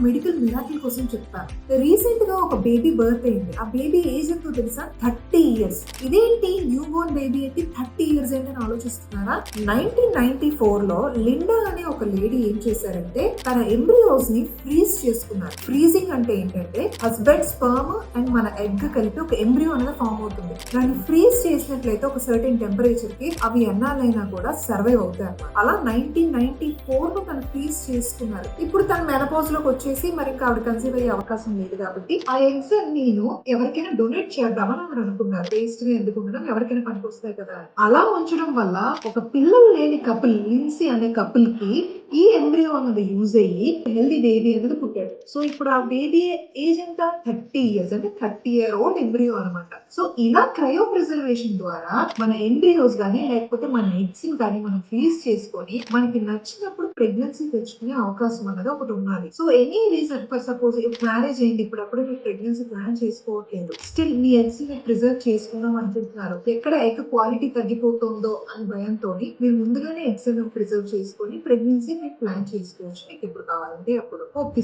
Medical miracle కోసం చెప్తాను. Recent గా ఒక బేబీ బర్త్ అయింది. ఆ బేబీ ఏజ్ ఎంతో తెలుసా? 30 ఇయర్స్. ఇదేంటి న్యూ బోర్న్ బేబీ అయితే 30 ఇయర్స్ ఏంటని ఆలోచిస్తున్నారా? 1994 లో లిండా అనే ఒక లేడీ ఏం చేశారంటే తన ఎంబ్రియోస్ ని ఫ్రీజ్ చేసుకున్నారు. ఫ్రీజింగ్ అంటే ఏంటంటే హస్బెండ్ స్పర్మ్ అండ్ మన ఎగ్ కలిపి ఒక ఎంబ్రియో అనేది ఫామ్ అవుతుంది. దాన్ని ఫ్రీజ్ చేసినట్లయితే ఒక సర్టెన్ టెంపరేచర్ కి అవి ఎన్నాళ్ళైనా కూడా సర్వైవ్ అవుతాయి అన్నమాట. అలా 1994 లో తను ఫ్రీజ్ చేసుకున్నారు. ఇప్పుడు తన మెనపోజ్ లోకి వచ్చేసి మరి ఇంకా ఆవిడ కన్సీవ్ అయ్యే అవకాశం లేదు కాబట్టి ఆ ఎగ్స్ నేను ఎవరికైనా డొనేట్ చేద్దామని ఆవిడ అనుకున్నారు. వేస్ట్ గా ఎందుకు ఉండడం, ఎవరికైనా పనికి వస్తాయి కదా. అలా ఉంచడం వల్ల ఒక పిల్లలు లేని కపుల్, లిన్సీ అనే కపుల్ కి ఈ ఎంబ్రియో అన్నది యూజ్ అయ్యి హెల్దీ బేబీ అనేది పుట్టాడు. సో ఇప్పుడు ఆ బేబీ ఏజ్ ఎంత? 30 ఇయర్స్, అంటే 30-year-old ఎంబ్రియో అనమాట. సో ఇలా క్రయో ప్రిజర్వేషన్ ద్వారా మన ఎంబ్రియోస్ గానీ లేకపోతే మన ఎగ్స్ కానీ మనం ఫ్రీజ్ చేసుకొని మనకి నచ్చినప్పుడు ప్రెగ్నెన్సీ తెచ్చుకునే అవకాశం అనేది ఒకటి ఉన్నది. So any reason, for suppose marriage అయింది, ఇప్పుడప్పుడు మీరు ప్రెగ్నెన్సీ ప్లాన్ చేసుకోవట్లేదు, స్టిల్ మీ ఎగ్స్ ని ప్రిజర్వ్ చేసుకుందాం అనుకుంటున్నారు, ఎక్కడ ఎగ్ క్వాలిటీ తగ్గిపోతుందో అని భయంతో మీరు ముందుగానే ఎగ్స్ ప్రిజర్వ్ చేసుకొని ప్రెగ్నెన్సీ మీరు ప్లాన్ చేసుకోవచ్చు. మీకు ఎప్పుడు కావాలంటే అప్పుడు. ఓకే.